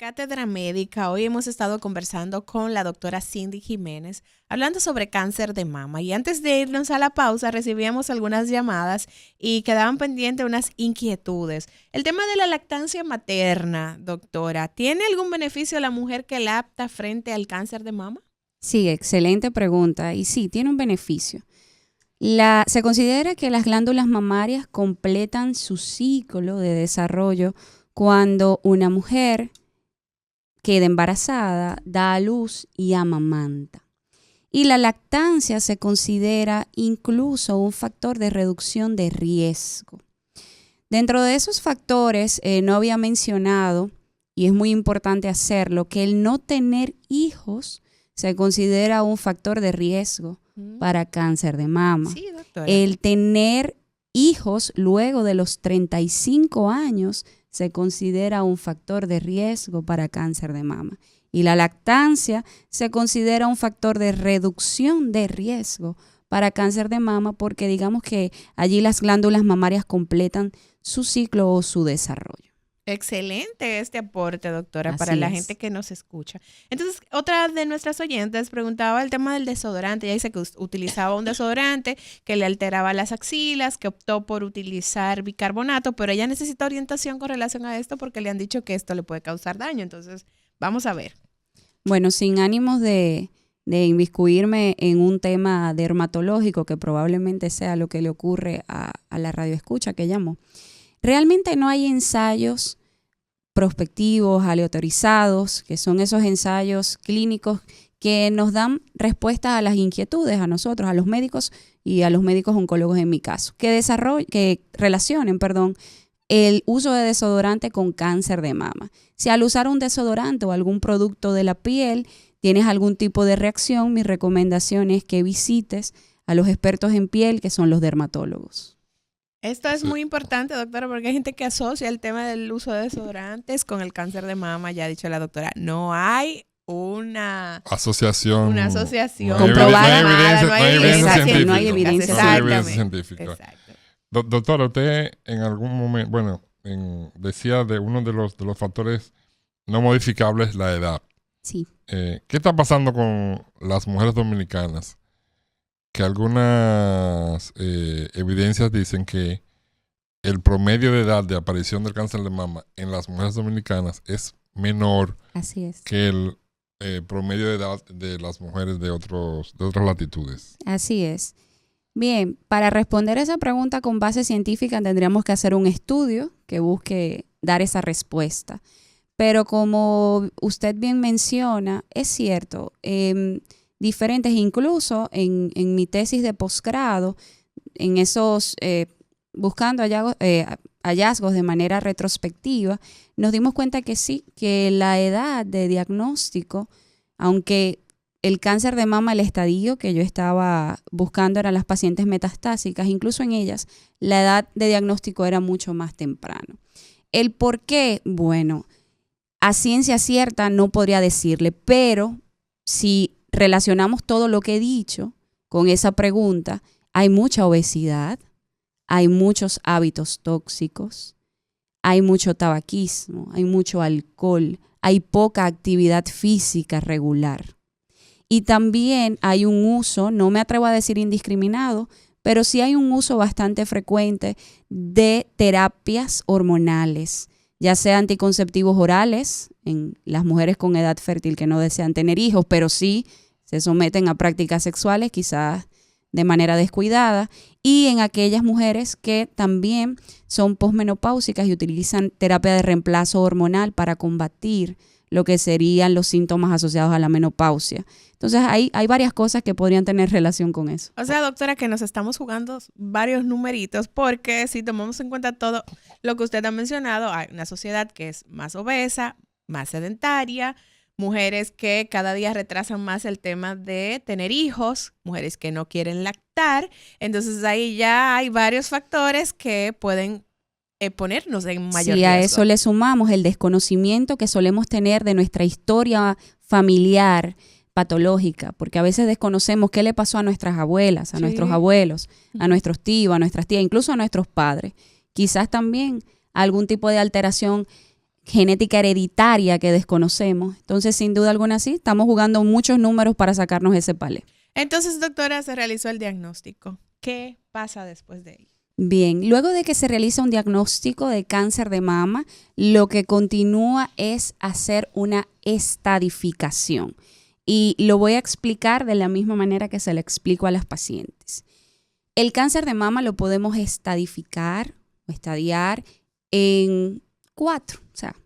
Cátedra Médica. Hoy hemos estado conversando con la doctora Cindy Jiménez, hablando sobre cáncer de mama. Y antes de irnos a la pausa, recibíamos algunas llamadas y quedaban pendientes unas inquietudes. El tema de la lactancia materna, doctora, ¿tiene algún beneficio la mujer que lacta frente al cáncer de mama? Sí, excelente pregunta. Y sí, tiene un beneficio. Se considera que las glándulas mamarias completan su ciclo de desarrollo cuando una mujer queda embarazada, da a luz y amamanta. Y la lactancia se considera incluso un factor de reducción de riesgo. Dentro de esos factores, no había mencionado, y es muy importante hacerlo, que el no tener hijos se considera un factor de riesgo para cáncer de mama. Sí, doctora. El tener hijos luego de los 35 años se considera un factor de riesgo para cáncer de mama. Y la lactancia se considera un factor de reducción de riesgo para cáncer de mama porque digamos que allí las glándulas mamarias completan su ciclo o su desarrollo. Excelente este aporte, doctora, para la gente que nos escucha. Entonces, otra de nuestras oyentes preguntaba el tema del desodorante. Ella dice que utilizaba un desodorante que le alteraba las axilas, que optó por utilizar bicarbonato, pero ella necesita orientación con relación a esto porque le han dicho que esto le puede causar daño. Entonces, vamos a ver. Bueno, sin ánimos de inmiscuirme en un tema dermatológico que probablemente sea lo que le ocurre a la radioescucha que llamó. Realmente no hay ensayos prospectivos, aleatorizados, que son esos ensayos clínicos que nos dan respuestas a las inquietudes a nosotros, a los médicos y a los médicos oncólogos en mi caso, que relacionen el uso de desodorante con cáncer de mama. Si al usar un desodorante o algún producto de la piel tienes algún tipo de reacción, mi recomendación es que visites a los expertos en piel, que son los dermatólogos. Esto es muy importante, doctora, porque hay gente que asocia el tema del uso de desodorantes con el cáncer de mama. Ya ha dicho la doctora, no hay una asociación comprobada. No hay evidencia científica. Exacto. Doctora, usted en algún momento, decía de uno de los factores no modificables, la edad. Sí. ¿Qué está pasando con las mujeres dominicanas? Que algunas evidencias dicen que el promedio de edad de aparición del cáncer de mama en las mujeres dominicanas es menor que el promedio de edad de las mujeres de otras latitudes. Así es. Bien, para responder esa pregunta con base científica tendríamos que hacer un estudio que busque dar esa respuesta. Pero como usted bien menciona, es cierto, diferentes, incluso en mi tesis de posgrado, en esos buscando hallazgos de manera retrospectiva, nos dimos cuenta que sí, que la edad de diagnóstico, aunque el cáncer de mama, el estadio que yo estaba buscando eran las pacientes metastásicas, incluso en ellas la edad de diagnóstico era mucho más temprano. ¿El por qué? Bueno, a ciencia cierta no podría decirle, pero si relacionamos todo lo que he dicho con esa pregunta, hay mucha obesidad, hay muchos hábitos tóxicos, hay mucho tabaquismo, hay mucho alcohol, hay poca actividad física regular. Y también hay un uso, no me atrevo a decir indiscriminado, pero sí hay un uso bastante frecuente de terapias hormonales, ya sea anticonceptivos orales en las mujeres con edad fértil que no desean tener hijos, pero sí se someten a prácticas sexuales, quizás de manera descuidada, y en aquellas mujeres que también son posmenopáusicas y utilizan terapia de reemplazo hormonal para combatir lo que serían los síntomas asociados a la menopausia. Entonces hay varias cosas que podrían tener relación con eso. O sea, doctora, que nos estamos jugando varios numeritos porque si tomamos en cuenta todo lo que usted ha mencionado, hay una sociedad que es más obesa, más sedentaria, mujeres que cada día retrasan más el tema de tener hijos, mujeres que no quieren lactar. Entonces ahí ya hay varios factores que pueden ponernos en mayor riesgo. Sí, a eso le sumamos el desconocimiento que solemos tener de nuestra historia familiar patológica, porque a veces desconocemos qué le pasó a nuestras abuelas, a nuestros abuelos, a nuestros tíos, a nuestras tías, incluso a nuestros padres. Quizás también algún tipo de alteración genética hereditaria que desconocemos. Entonces, sin duda alguna, sí, estamos jugando muchos números para sacarnos ese palé. Entonces, doctora, se realizó el diagnóstico. ¿Qué pasa después de ello? Bien, luego de que se realiza un diagnóstico de cáncer de mama, lo que continúa es hacer una estadificación. Y lo voy a explicar de la misma manera que se lo explico a las pacientes. El cáncer de mama lo podemos estadificar o estadiar en 4. O sea,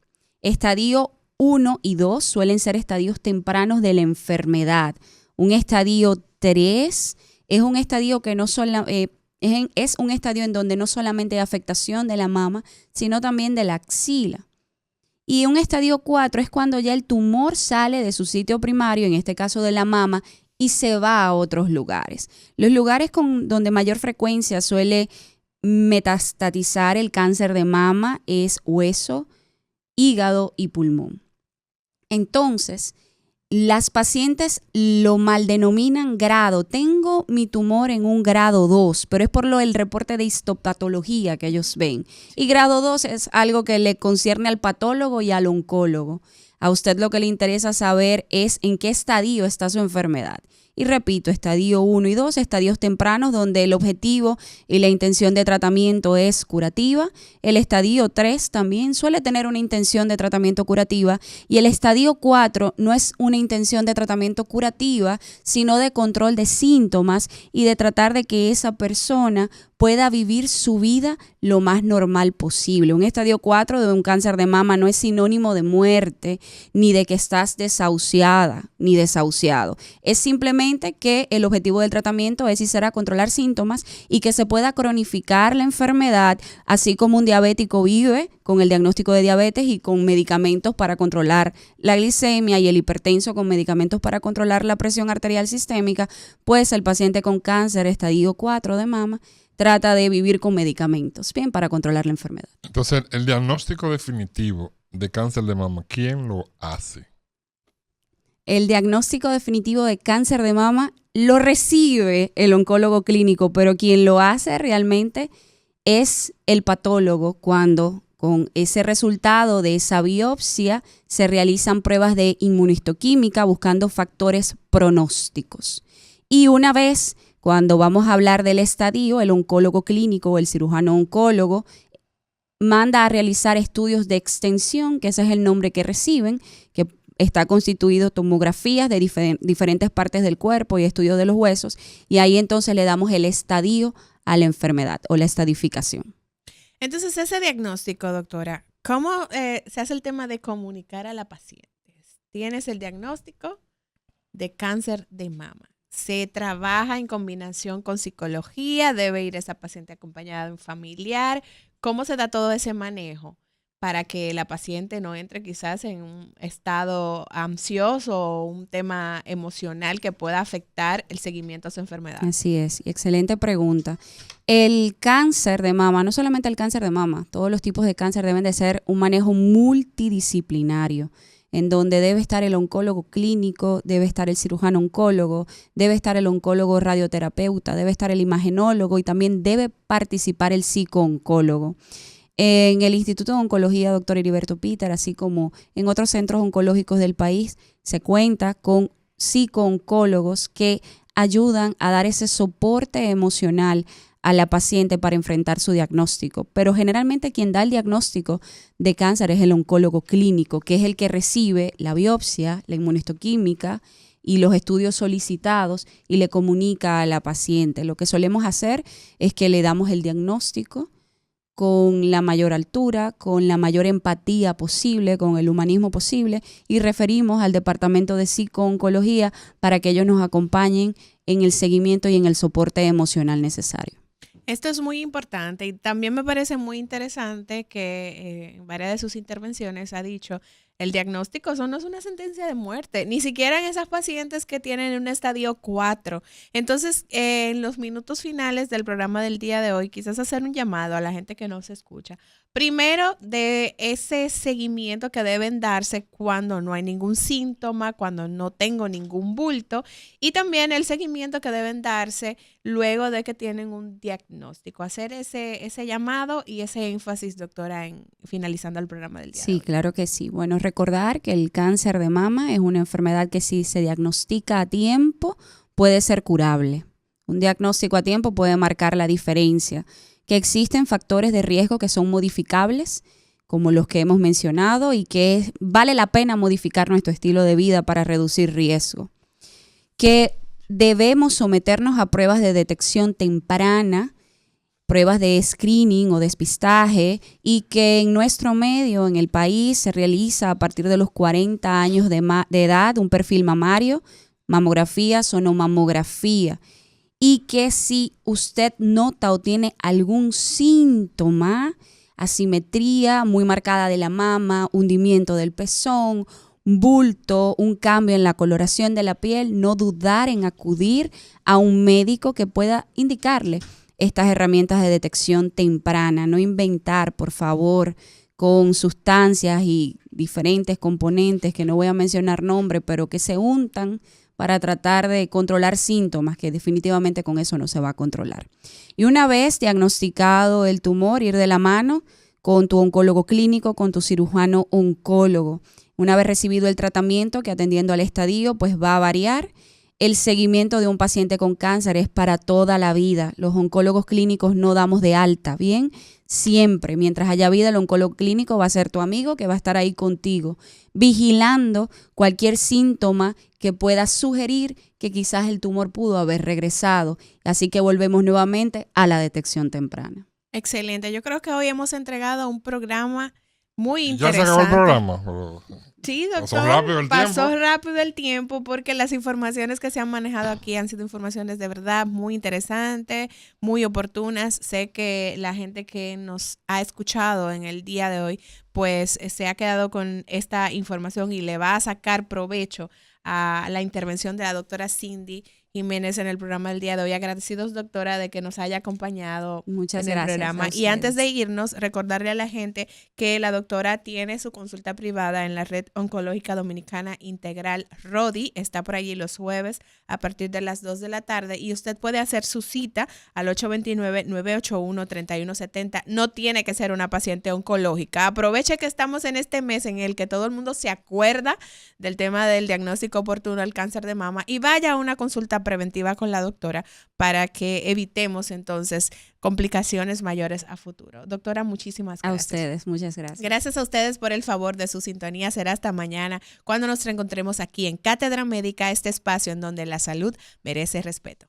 estadio 1 y 2 suelen ser estadios tempranos de la enfermedad. Un estadio 3 es un estadio que no es un estadio en donde no solamente hay afectación de la mama, sino también de la axila. Y un estadio 4 es cuando ya el tumor sale de su sitio primario, en este caso de la mama, y se va a otros lugares. Los lugares donde mayor frecuencia suele metastatizar el cáncer de mama es hueso, hígado y pulmón. Entonces, las pacientes lo maldenominan grado. Tengo mi tumor en un grado 2, pero es por el reporte de histopatología que ellos ven. Y grado 2 es algo que le concierne al patólogo y al oncólogo. A usted lo que le interesa saber es en qué estadio está su enfermedad. Y repito, estadio 1 y 2, estadios tempranos donde el objetivo y la intención de tratamiento es curativa. El estadio 3 también suele tener una intención de tratamiento curativa. Y el estadio 4 no es una intención de tratamiento curativa, sino de control de síntomas y de tratar de que esa persona pueda vivir su vida lo más normal posible. Un estadio 4 de un cáncer de mama no es sinónimo de muerte, ni de que estás desahuciada, ni desahuciado. Es simplemente que el objetivo del tratamiento es y será controlar síntomas y que se pueda cronificar la enfermedad, así como un diabético vive con el diagnóstico de diabetes y con medicamentos para controlar la glicemia y el hipertenso con medicamentos para controlar la presión arterial sistémica, pues el paciente con cáncer estadio 4 de mama trata de vivir con medicamentos, bien, para controlar la enfermedad. Entonces, el diagnóstico definitivo de cáncer de mama, ¿quién lo hace? El diagnóstico definitivo de cáncer de mama lo recibe el oncólogo clínico, pero quien lo hace realmente es el patólogo cuando con ese resultado de esa biopsia se realizan pruebas de inmunohistoquímica buscando factores pronósticos. Y una vez cuando vamos a hablar del estadio, el oncólogo clínico o el cirujano oncólogo manda a realizar estudios de extensión, que ese es el nombre que reciben, que está constituido tomografías de diferentes partes del cuerpo y estudios de los huesos, y ahí entonces le damos el estadio a la enfermedad o la estadificación. Entonces, ese diagnóstico, doctora, ¿cómo se hace el tema de comunicar a la paciente? Tienes el diagnóstico de cáncer de mama. Se trabaja en combinación con psicología, debe ir esa paciente acompañada de un familiar. ¿Cómo se da todo ese manejo para que la paciente no entre quizás en un estado ansioso o un tema emocional que pueda afectar el seguimiento a su enfermedad? Así es, excelente pregunta. El cáncer de mama, no solamente el cáncer de mama, todos los tipos de cáncer deben de ser un manejo multidisciplinario, en donde debe estar el oncólogo clínico, debe estar el cirujano oncólogo, debe estar el oncólogo radioterapeuta, debe estar el imagenólogo y también debe participar el psicooncólogo. En el Instituto de Oncología Dr. Heriberto Peter, así como en otros centros oncológicos del país, se cuenta con psicooncólogos que ayudan a dar ese soporte emocional a la paciente para enfrentar su diagnóstico. Pero generalmente quien da el diagnóstico de cáncer es el oncólogo clínico, que es el que recibe la biopsia, la inmunohistoquímica y los estudios solicitados y le comunica a la paciente. Lo que solemos hacer es que le damos el diagnóstico con la mayor altura, con la mayor empatía posible, con el humanismo posible, y referimos al departamento de psicooncología para que ellos nos acompañen en el seguimiento y en el soporte emocional necesario. Esto es muy importante y también me parece muy interesante que en varias de sus intervenciones ha dicho el diagnóstico no es una sentencia de muerte, ni siquiera en esas pacientes que tienen un estadio 4. Entonces, en los minutos finales del programa del día de hoy, quizás hacer un llamado a la gente que no se escucha. Primero, de ese seguimiento que deben darse cuando no hay ningún síntoma, cuando no tengo ningún bulto, y también el seguimiento que deben darse luego de que tienen un diagnóstico. Hacer ese llamado y ese énfasis, doctora, en finalizando el programa del día de hoy. Sí, claro que sí. Bueno, recordar que el cáncer de mama es una enfermedad que si se diagnostica a tiempo puede ser curable. Un diagnóstico a tiempo puede marcar la diferencia. Que existen factores de riesgo que son modificables, como los que hemos mencionado, y que vale la pena modificar nuestro estilo de vida para reducir riesgo. Que debemos someternos a pruebas de detección temprana, pruebas de screening o despistaje, y que en nuestro medio, en el país, se realiza a partir de los 40 años de edad un perfil mamario, mamografía, sonomamografía. Y que si usted nota o tiene algún síntoma, asimetría muy marcada de la mama, hundimiento del pezón, bulto, un cambio en la coloración de la piel, no dudar en acudir a un médico que pueda indicarle estas herramientas de detección temprana. No inventar, por favor, con sustancias y diferentes componentes, que no voy a mencionar nombre, pero que se untan para tratar de controlar síntomas, que definitivamente con eso no se va a controlar. Y una vez diagnosticado el tumor, ir de la mano con tu oncólogo clínico, con tu cirujano oncólogo. Una vez recibido el tratamiento, que atendiendo al estadio, pues va a variar. El seguimiento de un paciente con cáncer es para toda la vida. Los oncólogos clínicos no damos de alta, ¿bien? Siempre, mientras haya vida, el oncólogo clínico va a ser tu amigo que va a estar ahí contigo, vigilando cualquier síntoma que pueda sugerir que quizás el tumor pudo haber regresado. Así que volvemos nuevamente a la detección temprana. Excelente. Yo creo que hoy hemos entregado un programa muy Ya interesante. se acabó el programa. Pero Sí, doctor. Pasó rápido el tiempo porque las informaciones que se han manejado aquí han sido informaciones de verdad muy interesantes, muy oportunas. Sé que la gente que nos ha escuchado en el día de hoy, pues se ha quedado con esta información y le va a sacar provecho a la intervención de la doctora Cindy Jiménez en el programa del día de hoy. Agradecidos, doctora, de que nos haya acompañado Muchas en el gracias programa. Y antes de irnos, recordarle a la gente que la doctora tiene su consulta privada en la Red Oncológica Dominicana Integral RODI. Está por allí los jueves a partir de las 2 de la tarde y usted puede hacer su cita al 829-981-3170. No tiene que ser una paciente oncológica. Aproveche que estamos en este mes en el que todo el mundo se acuerda del tema del diagnóstico oportuno al cáncer de mama y vaya a una consulta preventiva con la doctora para que evitemos entonces complicaciones mayores a futuro. Doctora, muchísimas gracias. A ustedes, muchas gracias. Gracias a ustedes por el favor de su sintonía. Será hasta mañana cuando nos reencontremos aquí en Cátedra Médica, este espacio en donde la salud merece respeto.